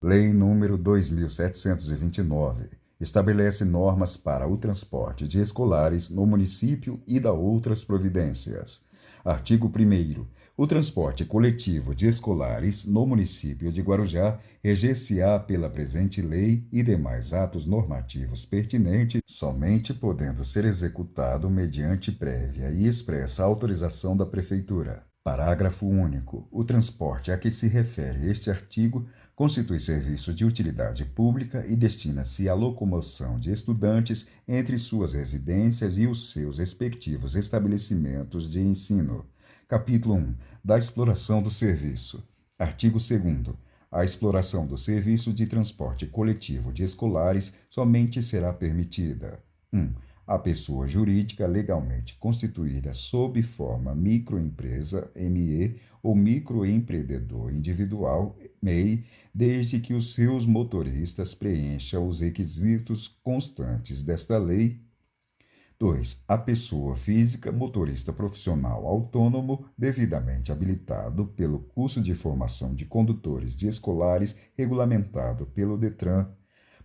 Lei número 2.729 estabelece normas para o transporte de escolares no município e dá outras providências. Artigo 1º. O transporte coletivo de escolares no município de Guarujá reger-se-á pela presente lei e demais atos normativos pertinentes, somente podendo ser executado mediante prévia e expressa autorização da Prefeitura. Parágrafo único. O transporte a que se refere este artigo constitui serviço de utilidade pública e destina-se à locomoção de estudantes entre suas residências e os seus respectivos estabelecimentos de ensino. Capítulo 1. Da exploração do serviço. Artigo 2º. A exploração do serviço de transporte coletivo de escolares somente será permitida: 1. A pessoa jurídica legalmente constituída sob forma microempresa, ME, ou microempreendedor individual, MEI, desde que os seus motoristas preencham os requisitos constantes desta lei. 2. A pessoa física motorista profissional autônomo devidamente habilitado pelo curso de formação de condutores de escolares regulamentado pelo DETRAN.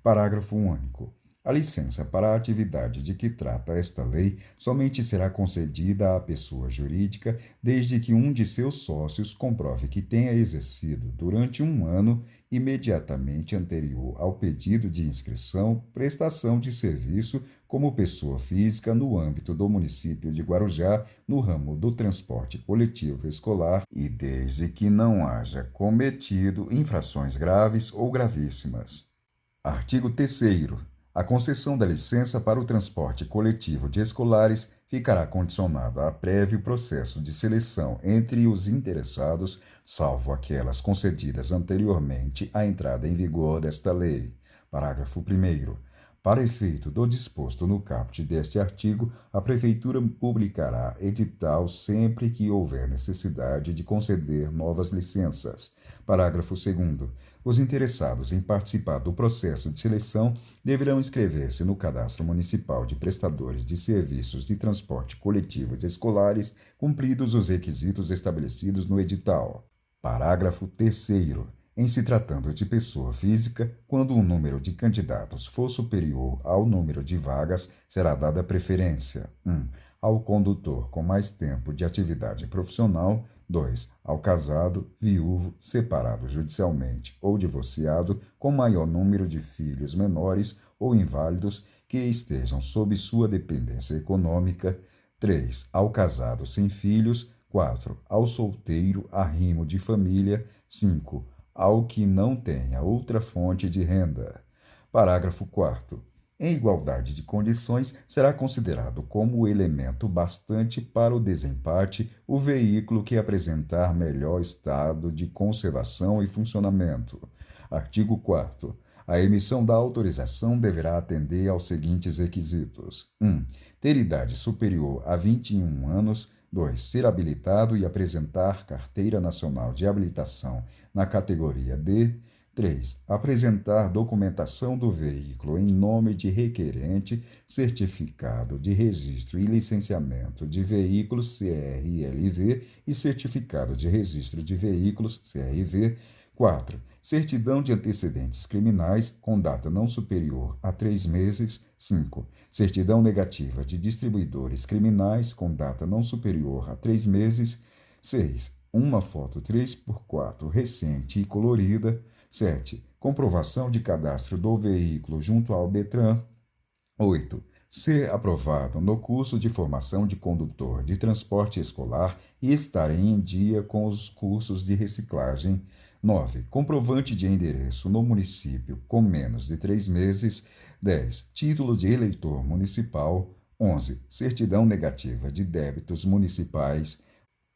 Parágrafo único. A licença para a atividade de que trata esta lei somente será concedida à pessoa jurídica desde que um de seus sócios comprove que tenha exercido durante um ano imediatamente anterior ao pedido de inscrição prestação de serviço como pessoa física no âmbito do município de Guarujá no ramo do transporte coletivo escolar e desde que não haja cometido infrações graves ou gravíssimas. Artigo 3º. A concessão da licença para o transporte coletivo de escolares ficará condicionada a prévio processo de seleção entre os interessados, salvo aquelas concedidas anteriormente à entrada em vigor desta lei. Parágrafo 1º. Para efeito do disposto no caput deste artigo, a Prefeitura publicará edital sempre que houver necessidade de conceder novas licenças. Parágrafo 2º. Os interessados em participar do processo de seleção deverão inscrever-se no Cadastro Municipal de Prestadores de Serviços de Transporte Coletivo de Escolares, cumpridos os requisitos estabelecidos no edital. Parágrafo 3º. Em se tratando de pessoa física, quando o número de candidatos for superior ao número de vagas, será dada preferência: 1. Ao condutor com mais tempo de atividade profissional; 2. Ao casado, viúvo, separado judicialmente ou divorciado com maior número de filhos menores ou inválidos que estejam sob sua dependência econômica; 3. Ao casado sem filhos; 4. Ao solteiro arrimo de família; 5. Ao que não tenha outra fonte de renda. Parágrafo 4º. Em igualdade de condições, será considerado como elemento bastante para o desempate o veículo que apresentar melhor estado de conservação e funcionamento. Artigo 4º. A emissão da autorização deverá atender aos seguintes requisitos: 1. Ter idade superior a 21 anos; 2. Ser habilitado e apresentar Carteira Nacional de Habilitação na categoria D; 3. Apresentar documentação do veículo em nome de requerente, certificado de registro e licenciamento de veículos CRLV e certificado de registro de veículos CRV; 4. Certidão de antecedentes criminais com data não superior a 3 meses; 5. Certidão negativa de distribuidores criminais com data não superior a 3 meses; 6. Uma foto 3x4 recente e colorida; 7. Comprovação de cadastro do veículo junto ao DETRAN; 8. Ser aprovado no curso de formação de condutor de transporte escolar e estar em dia com os cursos de reciclagem; 9. Comprovante de endereço no município com menos de 3 meses; 10. Título de eleitor municipal; 11. Certidão negativa de débitos municipais;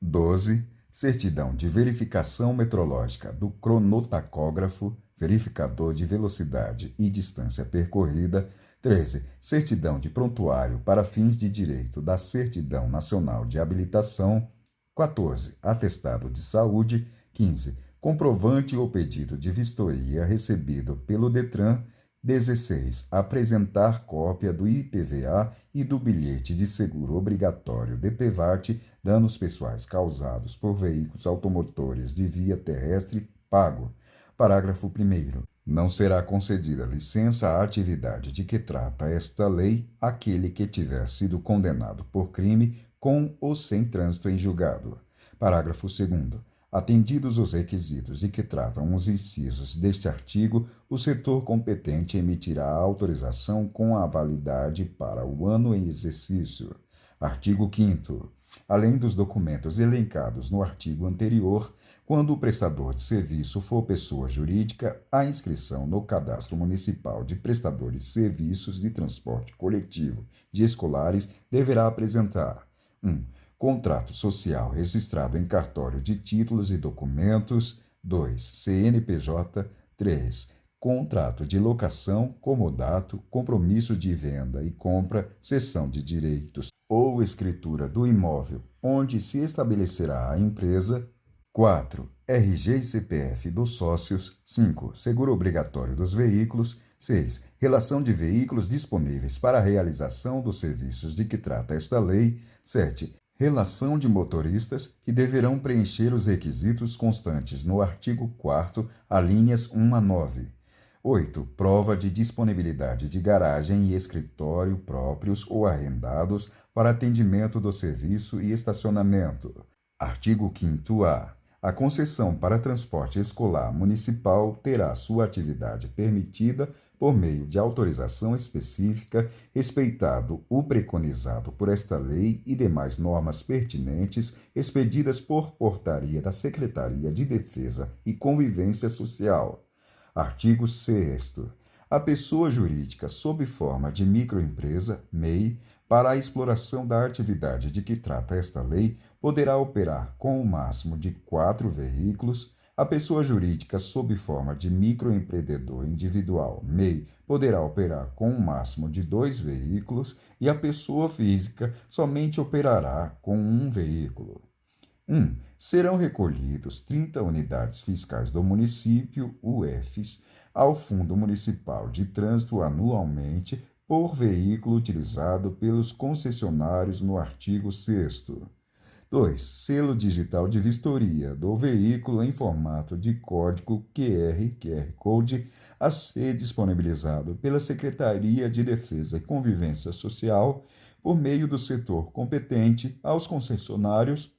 12. Certidão de verificação metrológica do cronotacógrafo, verificador de velocidade e distância percorrida; 13. Certidão de prontuário para fins de direito da Certidão Nacional de Habilitação; 14. Atestado de saúde; 15. Comprovante ou pedido de vistoria recebido pelo DETRAN; 16. Apresentar cópia do IPVA e do bilhete de seguro obrigatório DPVAT, danos pessoais causados por veículos automotores de via terrestre, pago. Parágrafo 1º. Não será concedida licença à atividade de que trata esta lei àquele que tiver sido condenado por crime com ou sem trânsito em julgado. Parágrafo 2º. Atendidos os requisitos de que tratam os incisos deste artigo, o setor competente emitirá a autorização com a validade para o ano em exercício. Artigo 5º. Além dos documentos elencados no artigo anterior, quando o prestador de serviço for pessoa jurídica, a inscrição no Cadastro Municipal de Prestadores de Serviços de Transporte Coletivo de Escolares deverá apresentar 1. Contrato social registrado em cartório de títulos e documentos. 2. CNPJ. 3. Contrato de locação, comodato, compromisso de venda e compra, cessão de direitos ou escritura do imóvel onde se estabelecerá a empresa. 4. RG e CPF dos sócios. 5. Seguro obrigatório dos veículos. 6. Relação de veículos disponíveis para a realização dos serviços de que trata esta lei. 7. Relação de motoristas que deverão preencher os requisitos constantes no artigo 4º, alíneas 1 a 9. 8. Prova de disponibilidade de garagem e escritório próprios ou arrendados para atendimento do serviço e estacionamento. Artigo 5º-A. A concessão para transporte escolar municipal terá sua atividade permitida por meio de autorização específica, respeitado o preconizado por esta lei e demais normas pertinentes expedidas por portaria da Secretaria de Defesa e Convivência Social. Artigo 6º. A pessoa jurídica sob forma de microempresa, MEI, para a exploração da atividade de que trata esta lei, poderá operar com o máximo de 4 veículos. A pessoa jurídica sob forma de microempreendedor individual, MEI, poderá operar com o máximo de 2 veículos e a pessoa física somente operará com 1 veículo. 1. Serão recolhidos 30 unidades fiscais do município, UFs, ao Fundo Municipal de Trânsito anualmente por veículo utilizado pelos concessionários no artigo 6º. 2. Selo digital de vistoria do veículo em formato de código QR Code a ser disponibilizado pela Secretaria de Defesa e Convivência Social por meio do setor competente aos concessionários,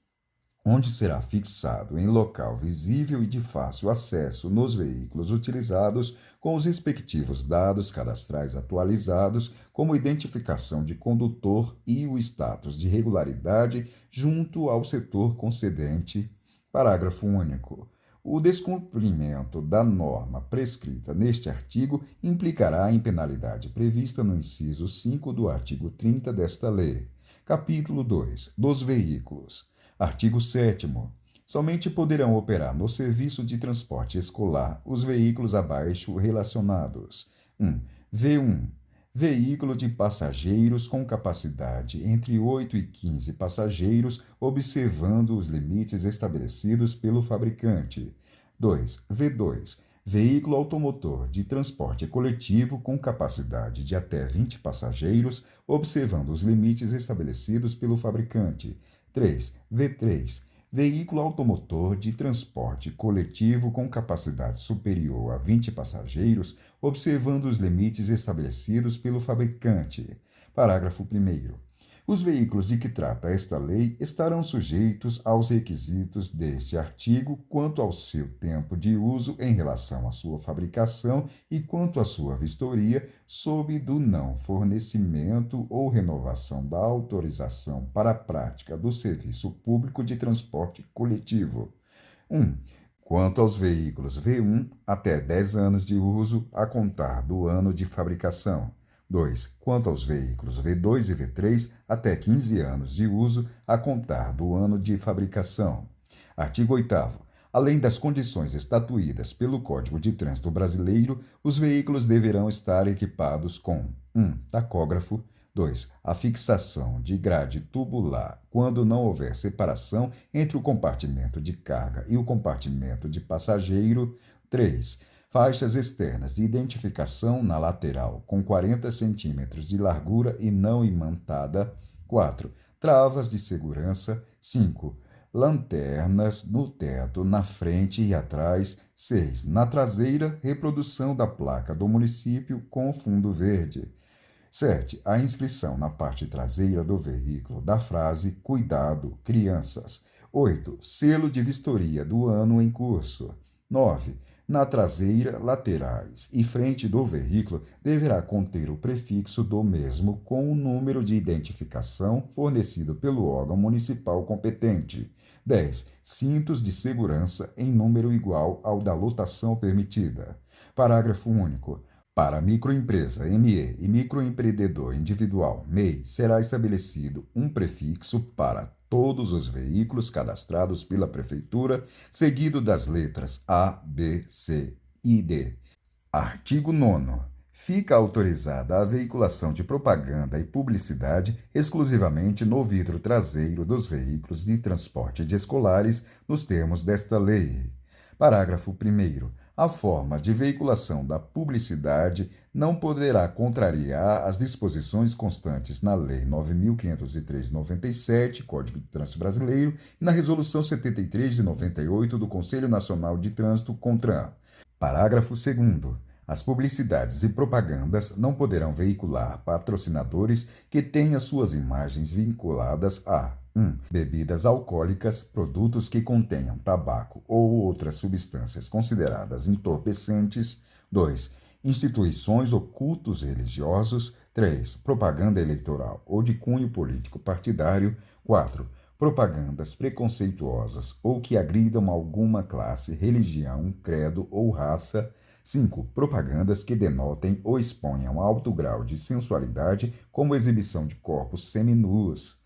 onde será fixado em local visível e de fácil acesso nos veículos utilizados, com os respectivos dados cadastrais atualizados, como identificação de condutor e o status de regularidade junto ao setor concedente. Parágrafo único. O descumprimento da norma prescrita neste artigo implicará em penalidade prevista no inciso 5 do artigo 30 desta lei. Capítulo 2. Dos veículos. Artigo 7º. Somente poderão operar no serviço de transporte escolar os veículos abaixo relacionados. 1. V1. Veículo de passageiros com capacidade entre 8 e 15 passageiros, observando os limites estabelecidos pelo fabricante. 2. V2. Veículo automotor de transporte coletivo com capacidade de até 20 passageiros, observando os limites estabelecidos pelo fabricante. 3. V3. Veículo automotor de transporte coletivo com capacidade superior a 20 passageiros, observando os limites estabelecidos pelo fabricante. Parágrafo 1º. Os veículos de que trata esta lei estarão sujeitos aos requisitos deste artigo quanto ao seu tempo de uso em relação à sua fabricação e quanto à sua vistoria, sob do não fornecimento ou renovação da autorização para a prática do serviço público de transporte coletivo. 1. Quanto aos veículos V1, até 10 anos de uso a contar do ano de fabricação. 2. Quanto aos veículos V2 e V3, até 15 anos de uso a contar do ano de fabricação. Artigo 8º. Além das condições estatuídas pelo Código de Trânsito Brasileiro, os veículos deverão estar equipados com 1. Tacógrafo. 2. A fixação de grade tubular quando não houver separação entre o compartimento de carga e o compartimento de passageiro. 3. Faixas externas de identificação na lateral com 40 centímetros de largura e não imantada. 4. Travas de segurança. 5. Lanternas no teto, na frente e atrás. 6. Na traseira, reprodução da placa do município com fundo verde. 7. A inscrição na parte traseira do veículo da frase "Cuidado, crianças". 8. Selo de vistoria do ano em curso. 9. Na traseira, laterais e frente do veículo deverá conter o prefixo do mesmo com o número de identificação fornecido pelo órgão municipal competente. 10. Cintos de segurança em número igual ao da lotação permitida. Parágrafo único. Para microempresa, ME, e microempreendedor individual, MEI, será estabelecido um prefixo para todos os veículos cadastrados pela Prefeitura, seguido das letras A, B, C e D. Artigo 9º. Fica autorizada a veiculação de propaganda e publicidade exclusivamente no vidro traseiro dos veículos de transporte de escolares, nos termos desta lei. Parágrafo 1º. A forma de veiculação da publicidade não poderá contrariar as disposições constantes na Lei 9.503/97, Código de Trânsito Brasileiro, e na Resolução 73 de 98 do Conselho Nacional de Trânsito, CONTRAN. Parágrafo 2º. As publicidades e propagandas não poderão veicular patrocinadores que tenham suas imagens vinculadas a 1. Bebidas alcoólicas, produtos que contenham tabaco ou outras substâncias consideradas entorpecentes. 2. Instituições ou cultos religiosos. 3. Propaganda eleitoral ou de cunho político partidário. 4. Propagandas preconceituosas ou que agridam alguma classe, religião, credo ou raça. 5. Propagandas que denotem ou exponham alto grau de sensualidade, como exibição de corpos seminus.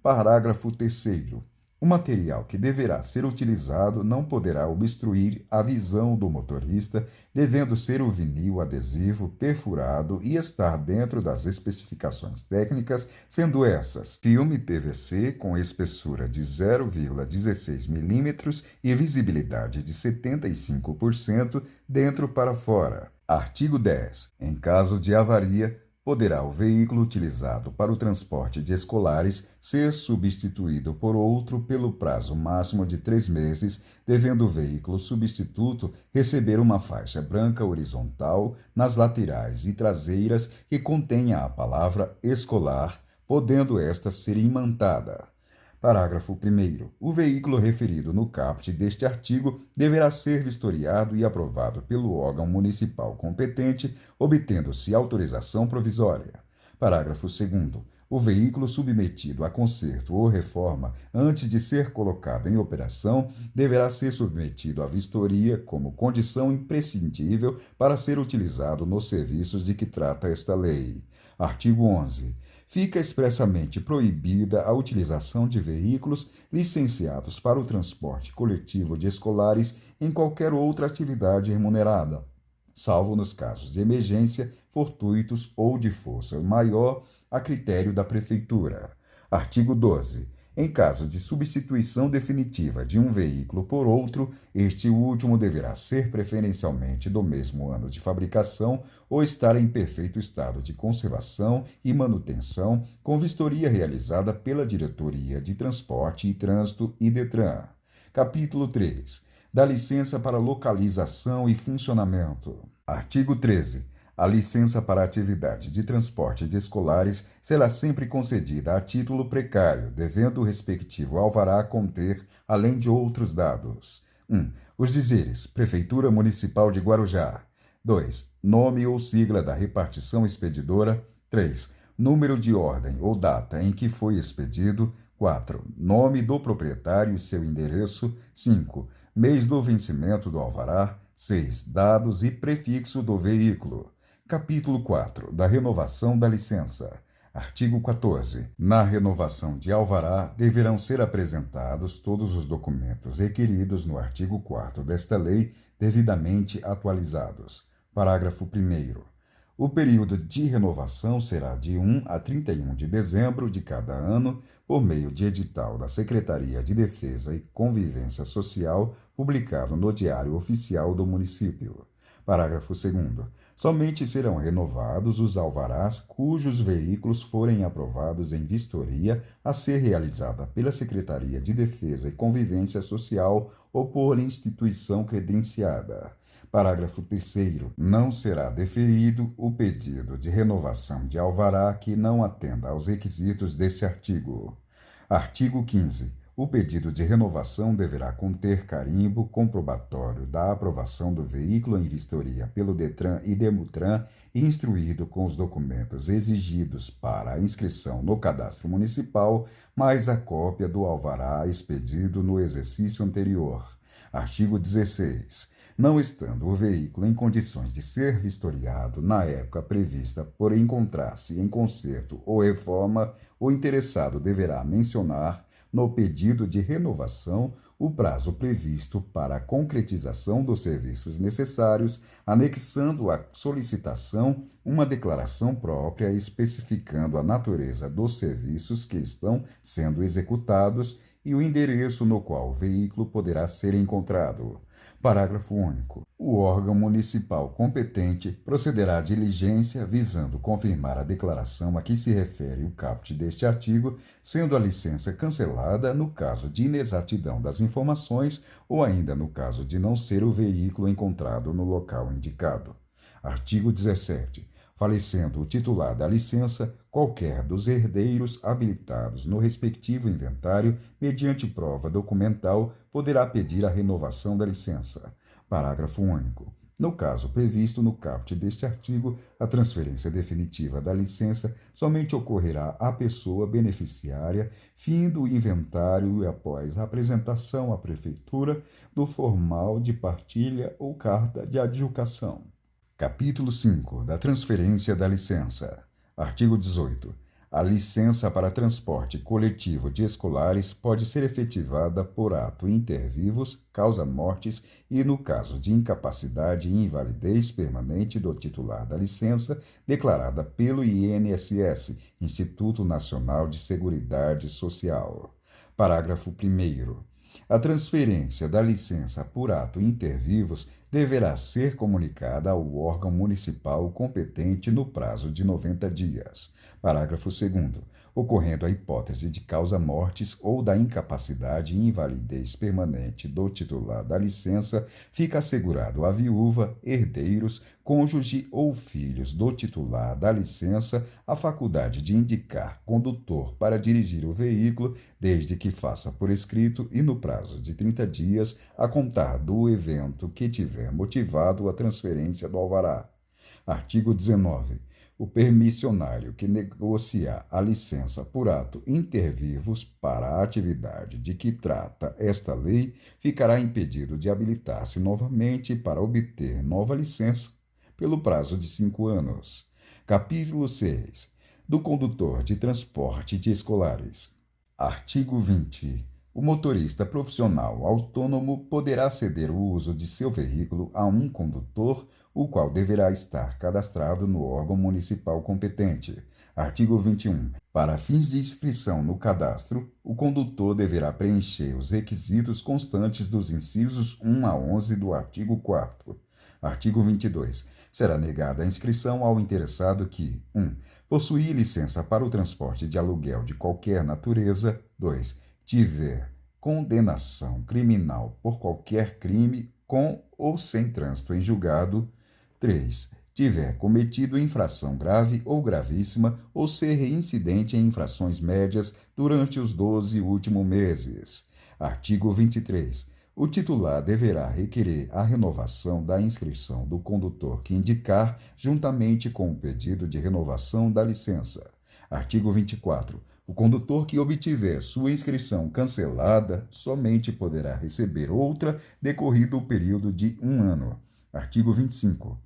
Parágrafo 3º. O material que deverá ser utilizado não poderá obstruir a visão do motorista, devendo ser o vinil adesivo perfurado e estar dentro das especificações técnicas, sendo essas: filme PVC com espessura de 0,16 mm e visibilidade de 75% dentro para fora. Artigo 10. Em caso de avaria, poderá o veículo utilizado para o transporte de escolares ser substituído por outro pelo prazo máximo de 3 meses, devendo o veículo substituto receber uma faixa branca horizontal nas laterais e traseiras que contenha a palavra escolar, podendo esta ser imantada. Parágrafo 1º. O veículo referido no caput deste artigo deverá ser vistoriado e aprovado pelo órgão municipal competente, obtendo-se autorização provisória. Parágrafo 2º. O veículo submetido a conserto ou reforma antes de ser colocado em operação deverá ser submetido à vistoria como condição imprescindível para ser utilizado nos serviços de que trata esta lei. Artigo 11. Fica expressamente proibida a utilização de veículos licenciados para o transporte coletivo de escolares em qualquer outra atividade remunerada, salvo nos casos de emergência, fortuitos ou de força maior, a critério da Prefeitura. Artigo 12. Em caso de substituição definitiva de um veículo por outro, este último deverá ser preferencialmente do mesmo ano de fabricação ou estar em perfeito estado de conservação e manutenção, com vistoria realizada pela Diretoria de Transporte e Trânsito e DETRAN. Capítulo 3. Da licença para localização e funcionamento. Artigo 13. A licença para atividade de transporte de escolares será sempre concedida a título precário, devendo o respectivo alvará conter, além de outros dados: 1. Os dizeres: Prefeitura Municipal de Guarujá. 2. Nome ou sigla da repartição expedidora. 3. Número de ordem ou data em que foi expedido. 4. Nome do proprietário e seu endereço. 5. Mês do vencimento do alvará. 6. Dados e prefixo do veículo. Capítulo 4. Da renovação da licença. Artigo 14. Na renovação de alvará, deverão ser apresentados todos os documentos requeridos no artigo 4º desta lei, devidamente atualizados. Parágrafo 1º. O período de renovação será de 1 a 31 de dezembro de cada ano, por meio de edital da Secretaria de Defesa e Convivência Social, publicado no Diário Oficial do Município. Parágrafo 2º. Somente serão renovados os alvarás cujos veículos forem aprovados em vistoria a ser realizada pela Secretaria de Defesa e Convivência Social ou por instituição credenciada. Parágrafo 3º. Não será deferido o pedido de renovação de alvará que não atenda aos requisitos deste artigo. Artigo 15. O pedido de renovação deverá conter carimbo comprobatório da aprovação do veículo em vistoria pelo DETRAN e DEMUTRAN e instruído com os documentos exigidos para a inscrição no cadastro municipal, mais a cópia do alvará expedido no exercício anterior. Artigo 16. Não estando o veículo em condições de ser vistoriado na época prevista por encontrar-se em conserto ou reforma, o interessado deverá mencionar no pedido de renovação o prazo previsto para a concretização dos serviços necessários, anexando à solicitação uma declaração própria especificando a natureza dos serviços que estão sendo executados e o endereço no qual o veículo poderá ser encontrado. Parágrafo único. O órgão municipal competente procederá à diligência visando confirmar a declaração a que se refere o caput deste artigo, sendo a licença cancelada no caso de inexatidão das informações ou ainda no caso de não ser o veículo encontrado no local indicado. Artigo 17. Falecendo o titular da licença, qualquer dos herdeiros habilitados no respectivo inventário, mediante prova documental, poderá pedir a renovação da licença. Parágrafo único. No caso previsto no caput deste artigo, a transferência definitiva da licença somente ocorrerá à pessoa beneficiária, findo o inventário e após a apresentação à Prefeitura do formal de partilha ou carta de adjudicação. Capítulo 5. Da transferência da licença. Artigo 18. A licença para transporte coletivo de escolares pode ser efetivada por ato inter vivos, causa-mortis e, no caso de incapacidade e invalidez permanente do titular da licença, declarada pelo INSS, Instituto Nacional de Seguridade Social. Parágrafo 1º. A transferência da licença por ato inter vivos deverá ser comunicada ao órgão municipal competente no prazo de 90 dias. Parágrafo 2º. Ocorrendo a hipótese de causa-mortis ou da incapacidade e invalidez permanente do titular da licença, fica assegurado à viúva, herdeiros, cônjuge ou filhos do titular da licença a faculdade de indicar condutor para dirigir o veículo, desde que faça por escrito e no prazo de 30 dias a contar do evento que tiver motivado a transferência do alvará. Artigo 19. O permissionário que negociar a licença por ato inter vivos para a atividade de que trata esta lei ficará impedido de habilitar-se novamente para obter nova licença pelo prazo de 5 anos. Capítulo 6. Do condutor de transporte de escolares. Artigo 20. O motorista profissional autônomo poderá ceder o uso de seu veículo a um condutor, o qual deverá estar cadastrado no órgão municipal competente. Artigo 21. Para fins de inscrição no cadastro, o condutor deverá preencher os requisitos constantes dos incisos 1 a 11 do artigo 4º. Artigo 22. Será negada a inscrição ao interessado que 1. Possuir licença para o transporte de aluguel de qualquer natureza. 2. Tiver condenação criminal por qualquer crime com ou sem trânsito em julgado. 3. Tiver cometido infração grave ou gravíssima ou ser reincidente em infrações médias durante os 12 últimos meses. Artigo 23. O titular deverá requerer a renovação da inscrição do condutor que indicar, juntamente com o pedido de renovação da licença. Artigo 24. O condutor que obtiver sua inscrição cancelada somente poderá receber outra decorrido o período de 1 ano. Artigo 25.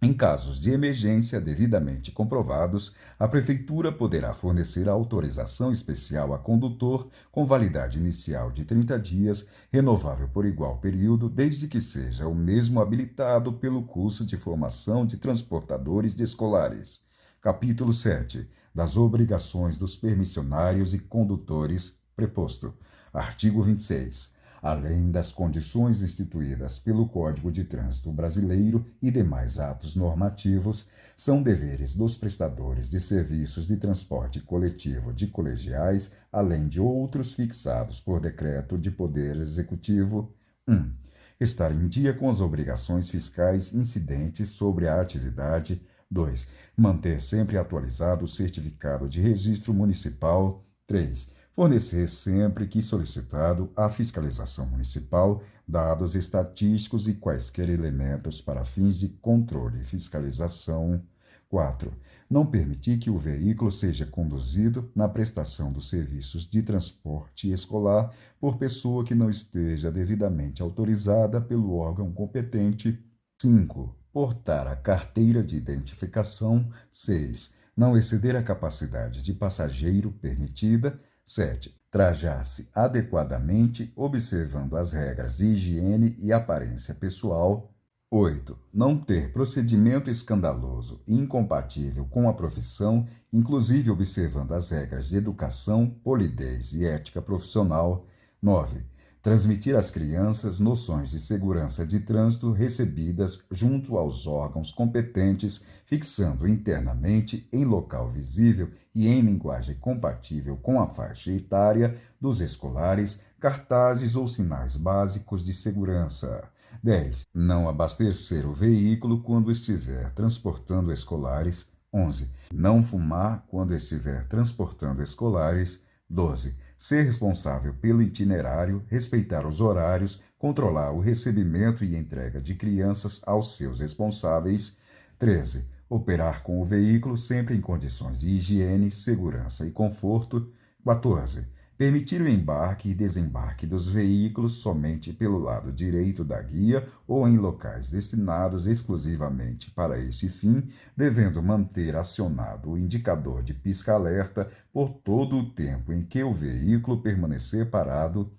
Em casos de emergência devidamente comprovados, a Prefeitura poderá fornecer autorização especial a condutor com validade inicial de 30 dias, renovável por igual período, desde que seja o mesmo habilitado pelo curso de formação de transportadores de escolares. Capítulo 7. Das obrigações dos permissionários e condutores, preposto. Artigo 26. além das condições instituídas pelo Código de Trânsito Brasileiro e demais atos normativos, são deveres dos prestadores de serviços de transporte coletivo de colegiais, além de outros fixados por decreto de Poder Executivo. 1. Estar em dia com as obrigações fiscais incidentes sobre a atividade. 2. Manter sempre atualizado o certificado de registro municipal. 3. Fornecer sempre que solicitado à fiscalização municipal dados estatísticos e quaisquer elementos para fins de controle e fiscalização. 4. Não permitir que o veículo seja conduzido na prestação dos serviços de transporte escolar por pessoa que não esteja devidamente autorizada pelo órgão competente. 5. Portar a carteira de identificação. 6. Não exceder a capacidade de passageiro permitida. 7. Trajar-se adequadamente, observando as regras de higiene e aparência pessoal. 8. Não ter procedimento escandaloso e incompatível com a profissão, inclusive observando as regras de educação, polidez e ética profissional. 9. Transmitir às crianças noções de segurança de trânsito recebidas junto aos órgãos competentes, fixando internamente, em local visível e em linguagem compatível com a faixa etária dos escolares, cartazes ou sinais básicos de segurança. 10. Não abastecer o veículo quando estiver transportando escolares. 11. Não fumar quando estiver transportando escolares. 12. Ser responsável pelo itinerário, respeitar os horários, controlar o recebimento e entrega de crianças aos seus responsáveis. 13. Operar com o veículo sempre em condições de higiene, segurança e conforto. 14. Permitir o embarque e desembarque dos veículos somente pelo lado direito da guia ou em locais destinados exclusivamente para esse fim, devendo manter acionado o indicador de pisca-alerta por todo o tempo em que o veículo permanecer parado.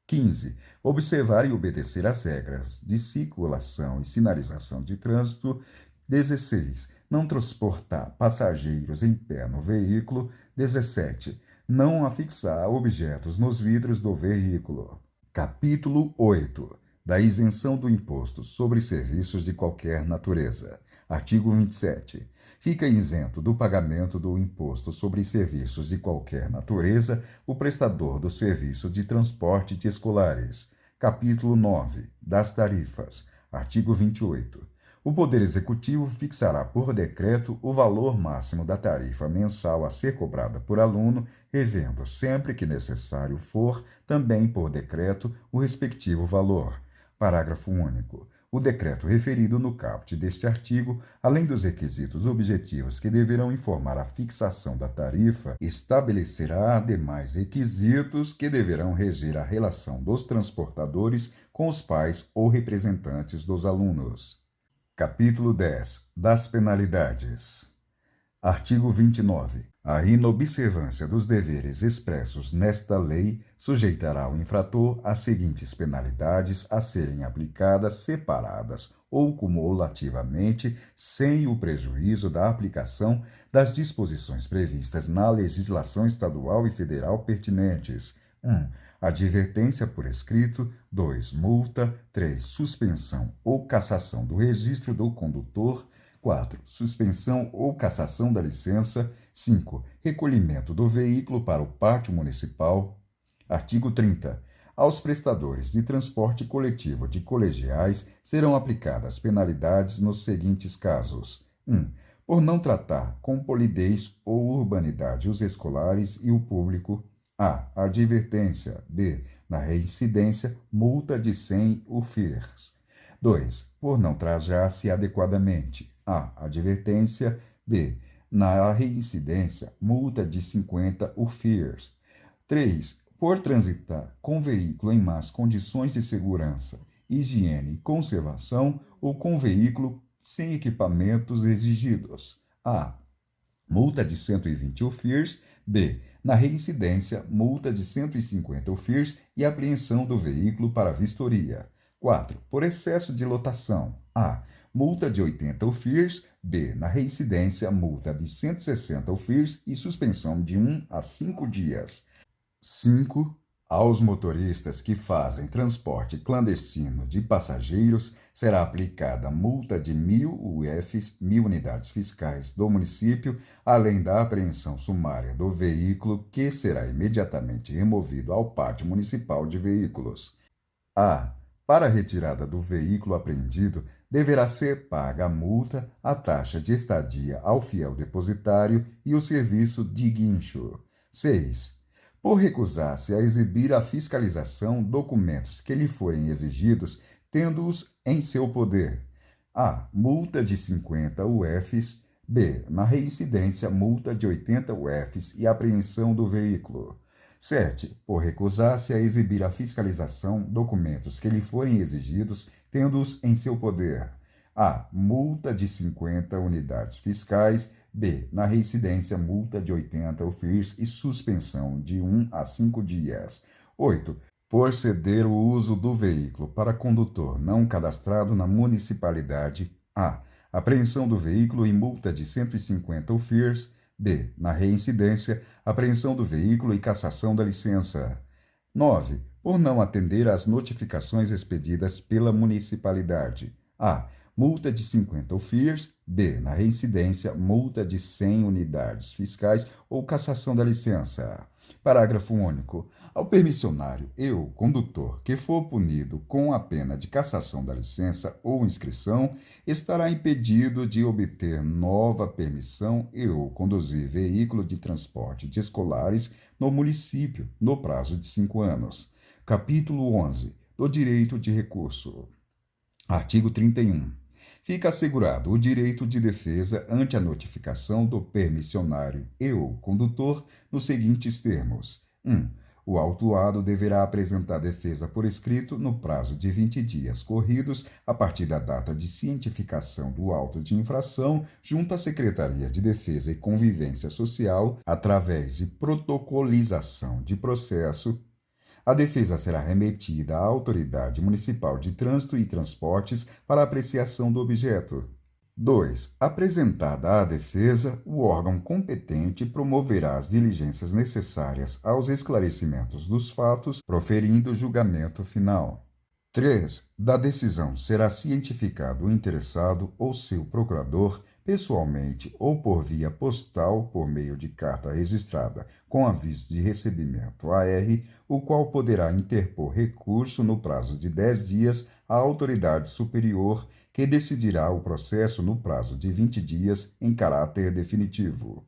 15. Observar e obedecer às regras de circulação e sinalização de trânsito. 16. Não transportar passageiros em pé no veículo. 17. Não afixar objetos nos vidros do veículo. Capítulo 8. Da isenção do imposto sobre serviços de qualquer natureza. Artigo 27. Fica isento do pagamento do imposto sobre serviços de qualquer natureza o prestador do serviço de transporte de escolares. Capítulo 9. Das tarifas. Artigo 28. O Poder Executivo fixará por decreto o valor máximo da tarifa mensal a ser cobrada por aluno, revendo, sempre que necessário for, também por decreto, o respectivo valor. Parágrafo único. O decreto referido no caput deste artigo, além dos requisitos objetivos que deverão informar a fixação da tarifa, estabelecerá demais requisitos que deverão reger a relação dos transportadores com os pais ou representantes dos alunos. Capítulo 10. Das penalidades. Artigo 29. A inobservância dos deveres expressos nesta lei sujeitará o infrator às seguintes penalidades a serem aplicadas separadas ou cumulativamente, sem o prejuízo da aplicação das disposições previstas na legislação estadual e federal pertinentes. 1. Advertência por escrito. 2. Multa. 3. Suspensão ou cassação do registro do condutor. 4. Suspensão ou cassação da licença. 5. Recolhimento do veículo para o pátio municipal. Artigo 30. Aos prestadores de transporte coletivo de colegiais serão aplicadas penalidades nos seguintes casos. 1. Por não tratar com polidez ou urbanidade os escolares e o público. A. Advertência. B. Na reincidência, multa de 100 UFIRs. 2. Por não trajar-se adequadamente. A. Advertência. B. Na reincidência, multa de 50 UFIRs. 3. Por transitar com veículo em más condições de segurança, higiene e conservação ou com veículo sem equipamentos exigidos. A. Multa de 120 UFIRs. B. Na reincidência, multa de 150 UFIRs e apreensão do veículo para vistoria. 4. Por excesso de lotação. A. Multa de 80 UFIRs. B. Na reincidência, multa de 160 UFIRs e suspensão de 1 a 5 dias. 5. Aos motoristas que fazem transporte clandestino de passageiros, será aplicada multa de 1.000 UFs, 1.000 unidades fiscais do município, além da apreensão sumária do veículo, que será imediatamente removido ao pátio municipal de veículos. A. Para a retirada do veículo apreendido, deverá ser paga a multa, a taxa de estadia ao fiel depositário e o serviço de guincho. 6. Por recusar-se a exibir à fiscalização documentos que lhe forem exigidos, tendo-os em seu poder. A. Multa de 50 UFs. B. Na reincidência, multa de 80 UFs e apreensão do veículo. 7. Por recusar-se a exibir à fiscalização documentos que lhe forem exigidos, tendo-os em seu poder. A. Multa de 50 unidades fiscais. B. Na reincidência, multa de 80 UFIRs e suspensão de 1 a 5 dias. 8. Por ceder o uso do veículo para condutor não cadastrado na municipalidade. A. Apreensão do veículo e multa de 150 UFIRs. B. Na reincidência, apreensão do veículo e cassação da licença. 9. Por não atender às notificações expedidas pela municipalidade. A. Multa de 50 UFIRs. B. Na reincidência, multa de 100 unidades fiscais ou cassação da licença. Parágrafo único. Ao permissionário e ou condutor que for punido com a pena de cassação da licença ou inscrição, estará impedido de obter nova permissão e ou conduzir veículo de transporte de escolares no município no prazo de 5 anos. Capítulo 11. Do direito de recurso. Artigo 31. Fica assegurado o direito de defesa ante a notificação do permissionário e ou condutor nos seguintes termos. 1. O autuado deverá apresentar defesa por escrito no prazo de 20 dias corridos a partir da data de cientificação do auto de infração junto à Secretaria de Defesa e Convivência Social através de protocolização de processo. A defesa será remetida à Autoridade Municipal de Trânsito e Transportes para apreciação do objeto. 2. Apresentada a defesa, o órgão competente promoverá as diligências necessárias aos esclarecimentos dos fatos, proferindo o julgamento final. 3. Da decisão será cientificado o interessado ou seu procurador, pessoalmente ou por via postal por meio de carta registrada com aviso de recebimento AR, o qual poderá interpor recurso no prazo de 10 dias à autoridade superior, que decidirá o processo no prazo de 20 dias em caráter definitivo.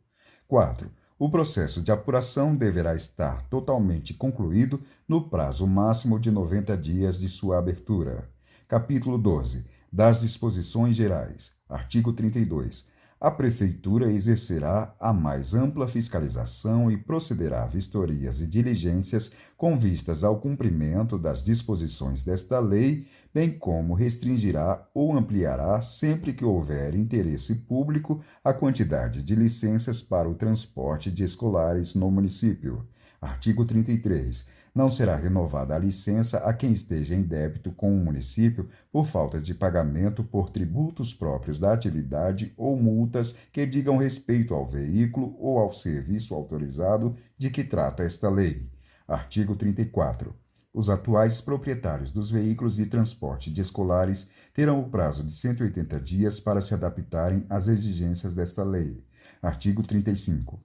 4. O processo de apuração deverá estar totalmente concluído no prazo máximo de 90 dias de sua abertura. Capítulo 12. Das disposições gerais. Artigo 32. A Prefeitura exercerá a mais ampla fiscalização e procederá a vistorias e diligências com vistas ao cumprimento das disposições desta lei, bem como restringirá ou ampliará, sempre que houver interesse público, a quantidade de licenças para o transporte de escolares no município. Artigo 33. Não será renovada a licença a quem esteja em débito com o município por falta de pagamento por tributos próprios da atividade ou multas que digam respeito ao veículo ou ao serviço autorizado de que trata esta lei. Artigo 34. Os atuais proprietários dos veículos de transporte de escolares terão o prazo de 180 dias para se adaptarem às exigências desta lei. Artigo 35.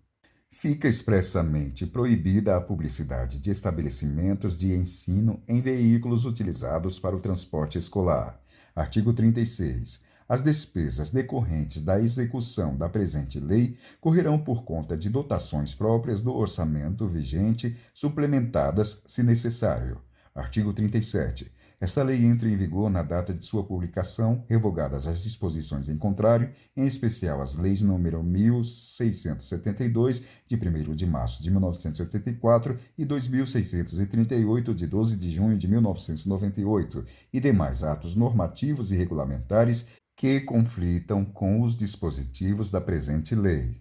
Fica expressamente proibida a publicidade de estabelecimentos de ensino em veículos utilizados para o transporte escolar. Artigo 36. As despesas decorrentes da execução da presente lei correrão por conta de dotações próprias do orçamento vigente, suplementadas, se necessário. Artigo 37. Esta lei entra em vigor na data de sua publicação, revogadas as disposições em contrário, em especial as leis nº 1672, de 1º de março de 1984, e 2638, de 12 de junho de 1998, e demais atos normativos e regulamentares que conflitam com os dispositivos da presente lei.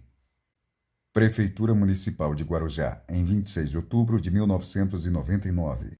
Prefeitura Municipal de Guarujá, em 26 de outubro de 1999.